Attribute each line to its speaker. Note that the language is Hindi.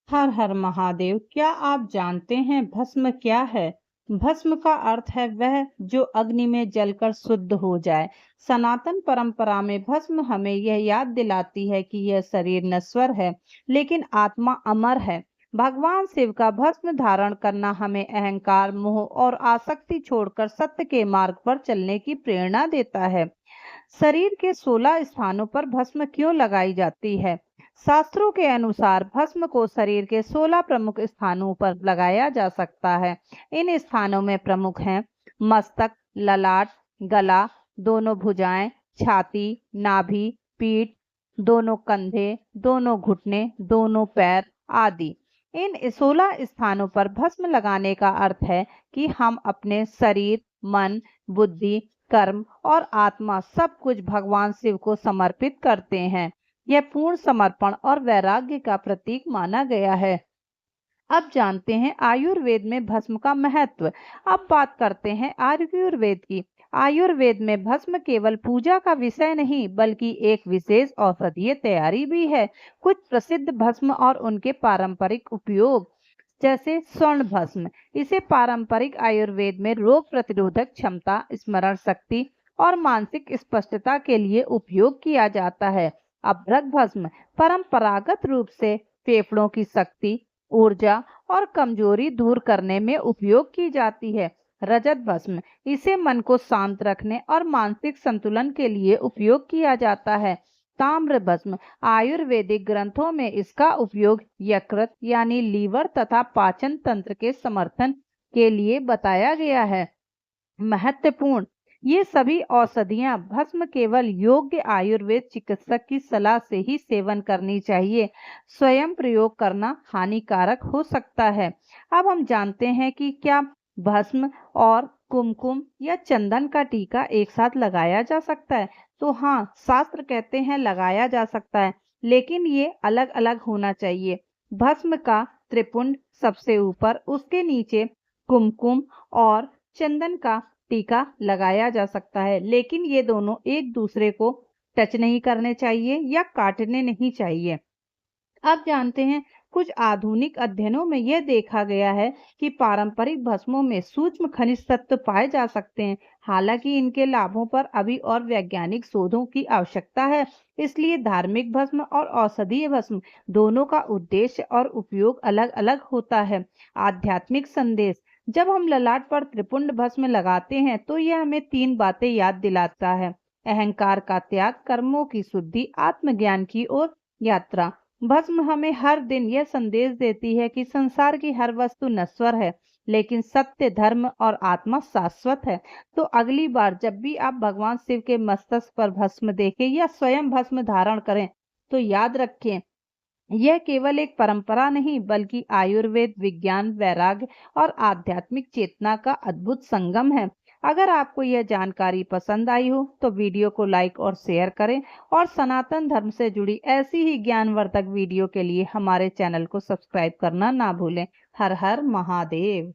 Speaker 1: हर हर महादेव। क्या आप जानते हैं भस्म क्या है? भस्म का अर्थ है वह जो अग्नि में जलकर शुद्ध हो जाए। सनातन परंपरा में भस्म हमें यह याद दिलाती है कि यह शरीर नश्वर है, लेकिन आत्मा अमर है। भगवान शिव का भस्म धारण करना हमें अहंकार, मोह और आसक्ति छोड़कर सत्य के मार्ग पर चलने की प्रेरणा देता है। शरीर के 16 स्थानों पर भस्म क्यों लगाई जाती है? शास्त्रों के अनुसार भस्म को शरीर के 16 प्रमुख स्थानों पर लगाया जा सकता है। इन स्थानों में प्रमुख हैं मस्तक, ललाट, गला, दोनों भुजाएं, छाती, नाभि, पीठ, दोनों कंधे, दोनों घुटने, दोनों पैर आदि। इन 16 स्थानों पर भस्म लगाने का अर्थ है कि हम अपने शरीर, मन, बुद्धि, कर्म और आत्मा सब कुछ भगवान शिव को समर्पित करते हैं। यह पूर्ण समर्पण और वैराग्य का प्रतीक माना गया है। अब जानते हैं आयुर्वेद में भस्म का महत्व। अब बात करते हैं आयुर्वेद की। आयुर्वेद में भस्म केवल पूजा का विषय नहीं, बल्कि एक विशेष औषधीय तैयारी भी है। कुछ प्रसिद्ध भस्म और उनके पारंपरिक उपयोग, जैसे स्वर्ण भस्म। इसे पारंपरिक आयुर्वेद में रोग प्रतिरोधक क्षमता, स्मरण शक्ति और मानसिक स्पष्टता के लिए उपयोग किया जाता है। अभ्रक भस्म परंपरागत रूप से फेफड़ों की शक्ति, ऊर्जा और कमजोरी दूर करने में उपयोग की जाती है। रजत भस्म इसे मन को शांत रखने और मानसिक संतुलन के लिए उपयोग किया जाता है। ताम्र भस्म आयुर्वेदिक ग्रंथों में इसका उपयोग यकृत यानी लीवर तथा पाचन तंत्र के समर्थन के लिए बताया गया है। महत्वपूर्ण, ये सभी औषधियां भस्म केवल योग्य आयुर्वेद चिकित्सक की सलाह से ही सेवन करनी चाहिए। स्वयं प्रयोग करना हानिकारक हो सकता है। अब हम जानते हैं कि क्या भस्म और कुमकुम या चंदन का टीका एक साथ लगाया जा सकता है? तो हाँ, शास्त्र कहते हैं लगाया जा सकता है, लेकिन ये अलग अलग होना चाहिए। भस्म का त्रिपुंड सबसे ऊपर, उसके नीचे कुमकुम और चंदन का टीका लगाया जा सकता है, लेकिन ये दोनों एक दूसरे को टच नहीं करने चाहिए या काटने नहीं चाहिए। अब जानते हैं, कुछ आधुनिक अध्ययनों में यह देखा गया है कि पारंपरिक भस्मों में सूक्ष्म खनिज तत्व पाए जा सकते हैं। हालांकि इनके लाभों पर अभी और वैज्ञानिक शोधों की आवश्यकता है। इसलिए धार्मिक भस्म और औषधीय भस्म दोनों का उद्देश्य और उपयोग अलग-अलग होता है। आध्यात्मिक संदेश, जब हम ललाट पर त्रिपुंड भस्म लगाते हैं तो यह हमें 3 बातें याद दिलाता है। अहंकार का त्याग, कर्मों की शुद्धि, आत्मज्ञान की ओर यात्रा। भस्म हमें हर दिन यह संदेश देती है कि संसार की हर वस्तु नश्वर है, लेकिन सत्य, धर्म और आत्मा शाश्वत है। तो अगली बार जब भी आप भगवान शिव के मस्तक पर भस्म देखें या स्वयं भस्म धारण करें, तो याद रखें, यह केवल एक परंपरा नहीं, बल्कि आयुर्वेद, विज्ञान, वैराग्य और आध्यात्मिक चेतना का अद्भुत संगम है। अगर आपको यह जानकारी पसंद आई हो तो वीडियो को लाइक और शेयर करें, और सनातन धर्म से जुड़ी ऐसी ही ज्ञानवर्धक वीडियो के लिए हमारे चैनल को सब्सक्राइब करना ना भूलें। हर हर महादेव।